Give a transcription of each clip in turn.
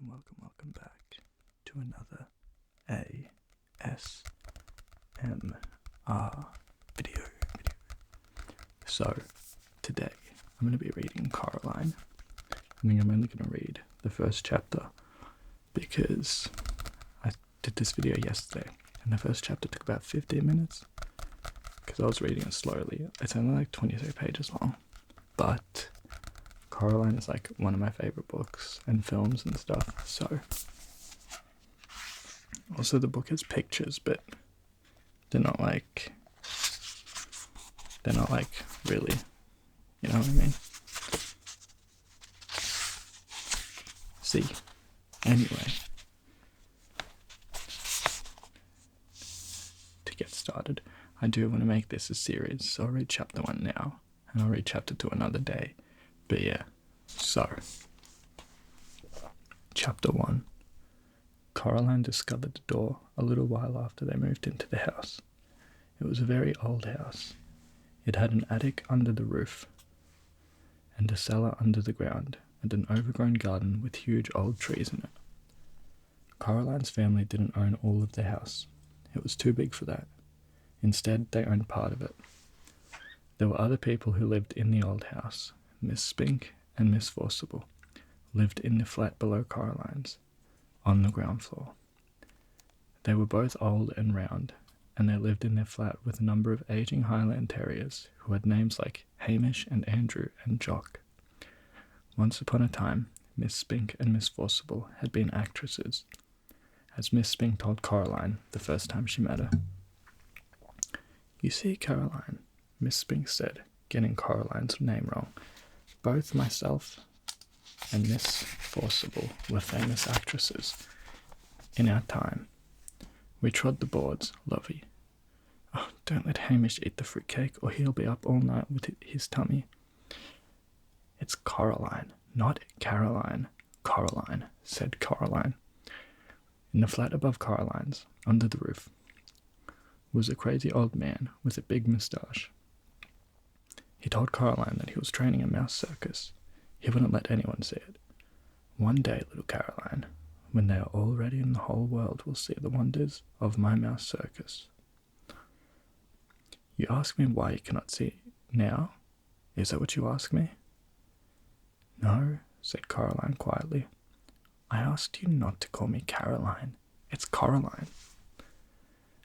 welcome back to another ASMR video. So, today I'm going to be reading Coraline. I think I'm only going to read the first chapter because I did this video yesterday and the first chapter took about 15 minutes because I was reading it slowly. It's only like 23 pages long, but Coraline is like one of my favorite books and films and stuff, so also the book has pictures, but they're not like really, you know what I mean? See, anyway, to get started, I do want to make this a series, so I'll read chapter 1 now, and I'll read chapter 2 another day. But yeah, so, chapter 1. Coraline discovered the door a little while after they moved into the house. It was a very old house. It had an attic under the roof, and a cellar under the ground, and an overgrown garden with huge old trees in it. Coraline's family didn't own all of the house. It was too big for that. Instead, they owned part of it. There were other people who lived in the old house. Miss Spink and Miss Forcible lived in the flat below Coraline's, on the ground floor. They were both old and round, and they lived in their flat with a number of aging Highland Terriers who had names like Hamish and Andrew and Jock. Once upon a time, Miss Spink and Miss Forcible had been actresses, as Miss Spink told Coraline the first time she met her. "You see, Caroline," Miss Spink said, getting Coraline's name wrong, "both myself and Miss Forcible were famous actresses in our time. We trod the boards, lovey. Oh, don't let Hamish eat the fruitcake or he'll be up all night with his tummy." "It's Coraline, not Caroline. Coraline," said Coraline. In the flat above Coraline's, under the roof, was a crazy old man with a big moustache. He told Coraline that he was training a Mouse Circus. He wouldn't let anyone see it. "One day, little Caroline, when they are all ready and the whole world will see the wonders of my Mouse Circus." "You ask me why you cannot see now? Is that what you ask me?" "No," said Coraline quietly. "I asked you not to call me Caroline. It's Coraline."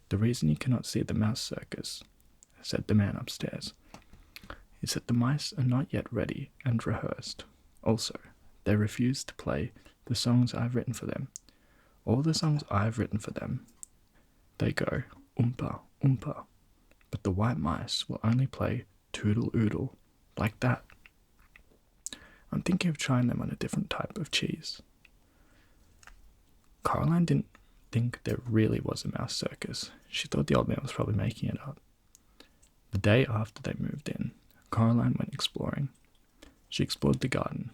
"The reason you cannot see the Mouse Circus," said the man upstairs, "is that the mice are not yet ready and rehearsed. Also, they refuse to play the songs I've written for them. All the songs I've written for them, they go oompa, oompa, but the white mice will only play toodle oodle, like that. I'm thinking of trying them on a different type of cheese." Coraline didn't think there really was a Mouse Circus. She thought the old man was probably making it up. The day after they moved in, Coraline went exploring. She explored the garden.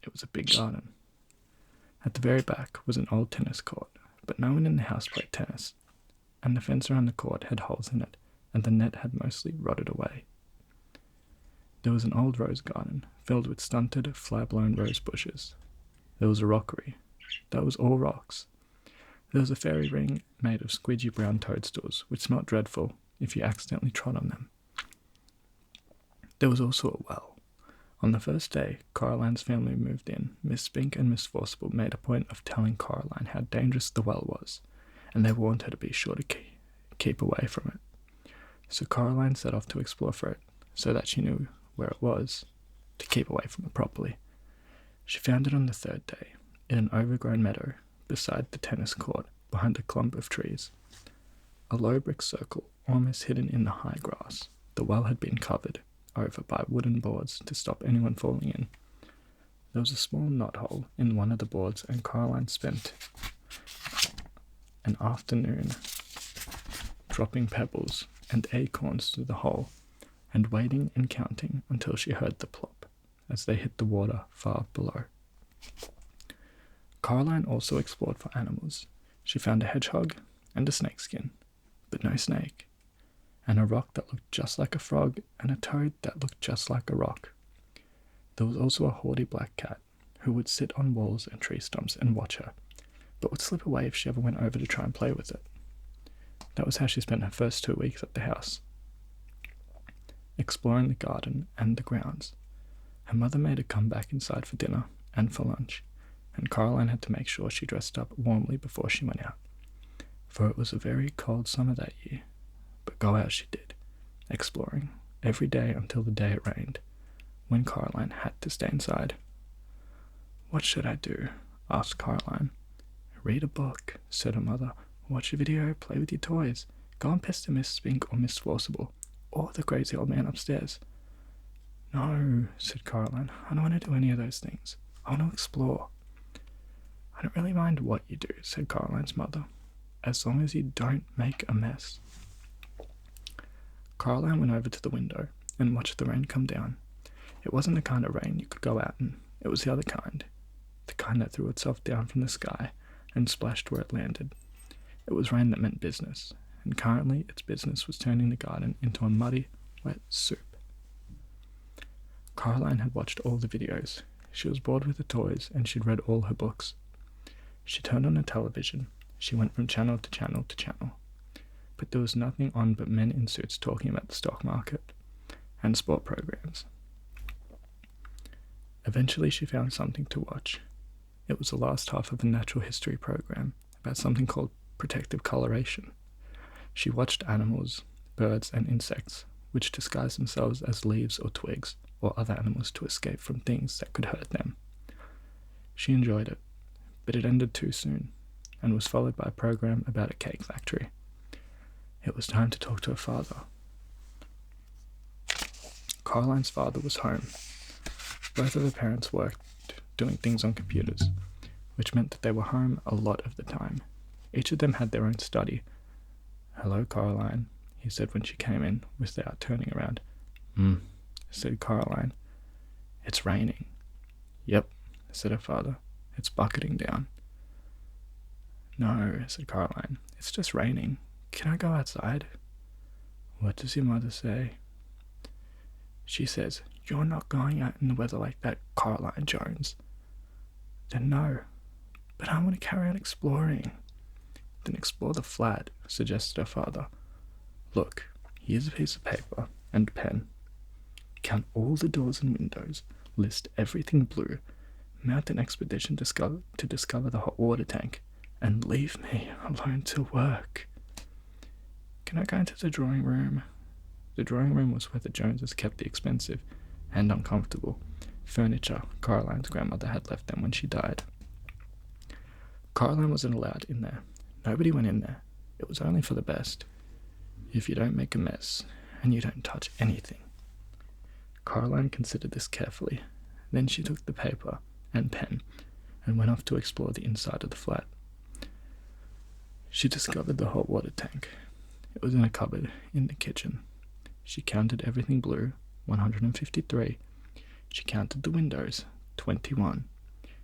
It was a big garden. At the very back was an old tennis court, but no one in the house played tennis, and the fence around the court had holes in it, and the net had mostly rotted away. There was an old rose garden, filled with stunted, fly-blown rose bushes. There was a rockery. That was all rocks. There was a fairy ring made of squidgy brown toadstools, which smelt dreadful if you accidentally trod on them. There was also a well. On the first day Coraline's family moved in, Miss Spink and Miss Forcible made a point of telling Coraline how dangerous the well was, and they warned her to be sure to keep away from it. So Coraline set off to explore for it, so that she knew where it was, to keep away from it properly. She found it on the third day, in an overgrown meadow, beside the tennis court, behind a clump of trees. A low brick circle, almost hidden in the high grass. The well had been covered over by wooden boards to stop anyone falling in. There was a small knothole in one of the boards, and Coraline spent an afternoon dropping pebbles and acorns through the hole, and waiting and counting until she heard the plop as they hit the water far below. Coraline also explored for animals. She found a hedgehog and a snakeskin, but no snake, and a rock that looked just like a frog, and a toad that looked just like a rock. There was also a haughty black cat, who would sit on walls and tree stumps and watch her, but would slip away if she ever went over to try and play with it. That was how she spent her first 2 weeks at the house, exploring the garden and the grounds. Her mother made her come back inside for dinner and for lunch, and Coraline had to make sure she dressed up warmly before she went out, for it was a very cold summer that year. But go out she did, exploring, every day until the day it rained, when Coraline had to stay inside. "What should I do?" asked Coraline. "Read a book," said her mother. "Watch a video, play with your toys. Go and pester Miss Spink or Miss Forcible, or the crazy old man upstairs." "No," said Coraline, "I don't want to do any of those things. I want to explore." "I don't really mind what you do," said Coraline's mother, "as long as you don't make a mess." Coraline went over to the window and watched the rain come down. It wasn't the kind of rain you could go out in. It was the other kind, the kind that threw itself down from the sky and splashed where it landed. It was rain that meant business, and currently its business was turning the garden into a muddy, wet soup. Coraline had watched all the videos. She was bored with the toys, and she'd read all her books. She turned on the television. She went from channel to channel to channel. But there was nothing on but men in suits talking about the stock market and sport programs. Eventually she found something to watch. It was the last half of a natural history program about something called protective coloration. She watched animals, birds and insects, which disguise themselves as leaves or twigs or other animals to escape from things that could hurt them. She enjoyed it, but it ended too soon, and was followed by a program about a cake factory. It was time to talk to her father. Coraline's father was home. Both of her parents worked doing things on computers, which meant that they were home a lot of the time. Each of them had their own study. "Hello, Coraline," he said when she came in, without turning around. Said Coraline. "It's raining." "Yep," said her father. "It's bucketing down." "No," said Coraline. "It's just raining. Can I go outside?" "What does your mother say?" "She says, 'You're not going out in the weather like that, Coraline Jones.'" "Then no." "But I want to carry on exploring." "Then explore the flat," suggested her father. "Look, here's a piece of paper and pen. Count all the doors and windows, list everything blue, mount an expedition to discover the hot water tank, and leave me alone to work." "Can I go into the drawing room?" The drawing room was where the Joneses kept the expensive and uncomfortable furniture Coraline's grandmother had left them when she died. Coraline wasn't allowed in there. Nobody went in there. It was only for the best. If you don't make a mess, and you don't touch anything. Coraline considered this carefully. Then she took the paper and pen and went off to explore the inside of the flat. She discovered the hot water tank. It was in a cupboard in the kitchen. She counted everything blue, 153. She counted the windows, 21.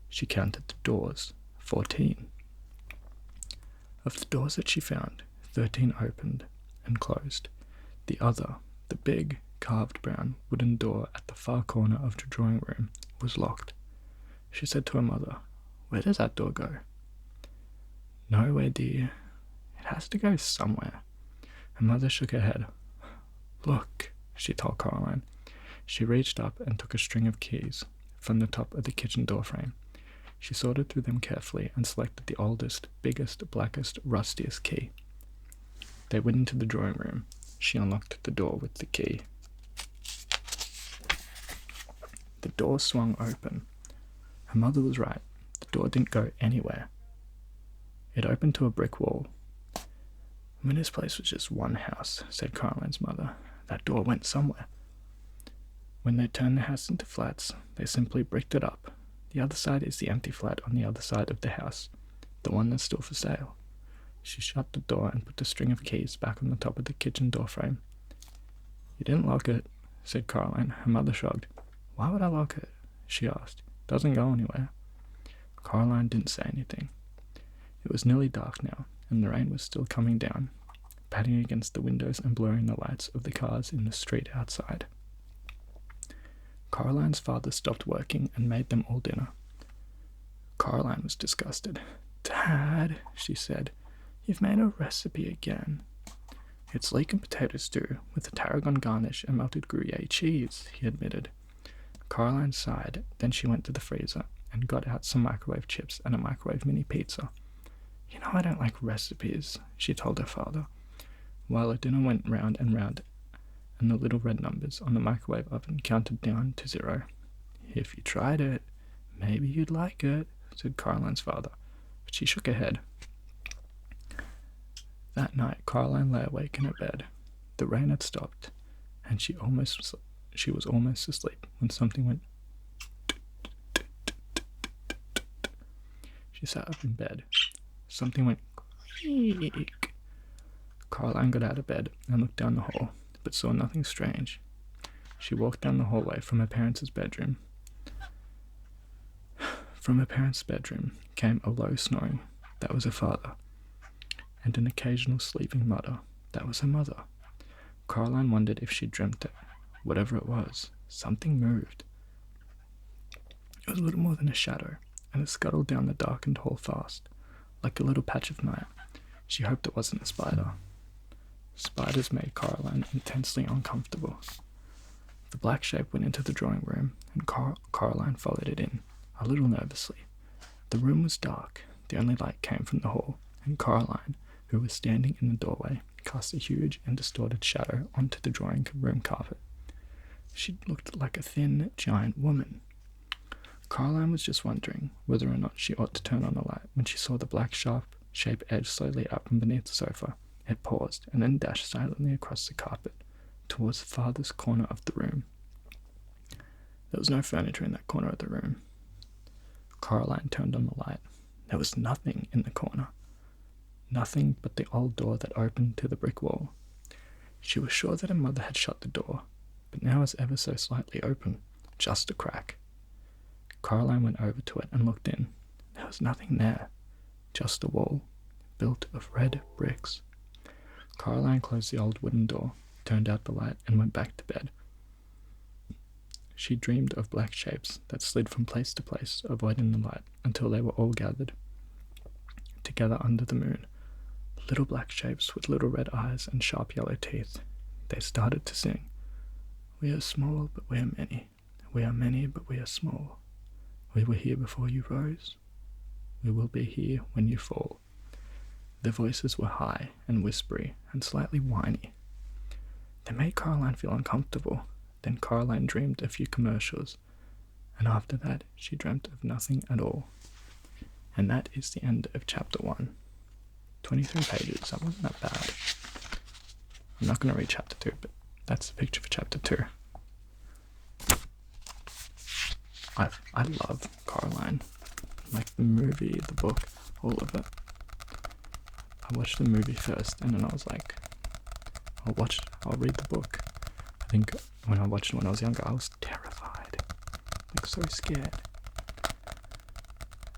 She counted the doors, 14. Of the doors that she found, 13 opened and closed. The other, the big, carved brown wooden door at the far corner of the drawing room, was locked. She said to her mother, "Where does that door go?" "Nowhere, dear. It has to go somewhere." Her mother shook her head. "Look," she told Coraline. She reached up and took a string of keys from the top of the kitchen door frame. She sorted through them carefully and selected the oldest, biggest, blackest, rustiest key. They went into the drawing room. She unlocked the door with the key. The door swung open. Her mother was right. The door didn't go anywhere. It opened to a brick wall. "When this place was just one house," said Coraline's mother, "that door went somewhere. When they turned the house into flats, they simply bricked it up. The other side is the empty flat on the other side of the house, the one that's still for sale." She shut the door and put the string of keys back on the top of the kitchen door frame. "You didn't lock it," said Coraline. Her mother shrugged. "Why would I lock it?" she asked. "It doesn't go anywhere." Coraline didn't say anything. It was nearly dark now, and the rain was still coming down, patting against the windows and blurring the lights of the cars in the street outside. Coraline's father stopped working and made them all dinner. Coraline was disgusted. "Dad," she said, "you've made a recipe again." "It's leek and potato stew with a tarragon garnish and melted Gruyere cheese," he admitted. Coraline sighed, then she went to the freezer and got out some microwave chips and a microwave mini pizza. "You know I don't like recipes," she told her father, while her dinner went round and round and the little red numbers on the microwave oven counted down to 0. "If you tried it, maybe you'd like it," said Caroline's father, but she shook her head. That night, Coraline lay awake in her bed. The rain had stopped, and she was almost asleep when something went. She sat up in bed. Something went creak. Coraline got out of bed and looked down the hall, but saw nothing strange. She walked down the hallway from her parents' bedroom. From her parents' bedroom came a low snoring. That was her father. And an occasional sleeping mutter. That was her mother. Coraline wondered if she dreamt it. Whatever it was, something moved. It was little more than a shadow, and it scuttled down the darkened hall fast, like a little patch of night. She hoped it wasn't a spider. Spiders made Coraline intensely uncomfortable. The black shape went into the drawing room, and Coraline followed it in, a little nervously. The room was dark. The only light came from the hall, and Coraline, who was standing in the doorway, cast a huge and distorted shadow onto the drawing room carpet. She looked like a thin, giant woman. Coraline was just wondering whether or not she ought to turn on the light when she saw the black sharp-shaped edge slowly up from beneath the sofa. It paused and then dashed silently across the carpet towards the farthest corner of the room. There was no furniture in that corner of the room. Coraline turned on the light. There was nothing in the corner. Nothing but the old door that opened to the brick wall. She was sure that her mother had shut the door, but now it was ever so slightly open, just a crack. Coraline went over to it and looked in. There was nothing there, just a wall, built of red bricks. Coraline closed the old wooden door, turned out the light, and went back to bed. She dreamed of black shapes that slid from place to place, avoiding the light, until they were all gathered together under the moon. Little black shapes with little red eyes and sharp yellow teeth. They started to sing. "We are small, but we are many. We are many, but we are small. We were here before you rose. We will be here when you fall." Their voices were high and whispery and slightly whiny. They made Coraline feel uncomfortable. Then Coraline dreamed a few commercials, and after that she dreamt of nothing at all. And that is the end of chapter 1. 23 pages, that wasn't that bad. I'm not going to read chapter 2, but that's the picture for chapter 2. I love Coraline. Like the movie, the book, all of it. I watched the movie first, and then I was like, I'll read the book. I think when I watched it when I was younger, I was terrified. Like, so scared.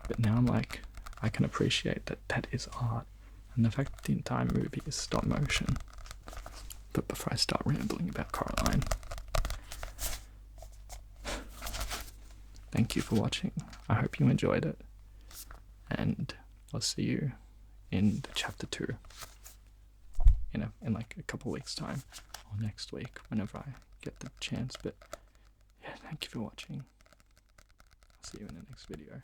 But now I'm like, I can appreciate that that is art. And the fact that the entire movie is stop motion. But before I start rambling about Coraline, thank you for watching. I hope you enjoyed it. And I'll see you in chapter 2 in like a couple weeks time, or next week whenever I get the chance. But yeah, thank you for watching. I'll see you in the next video.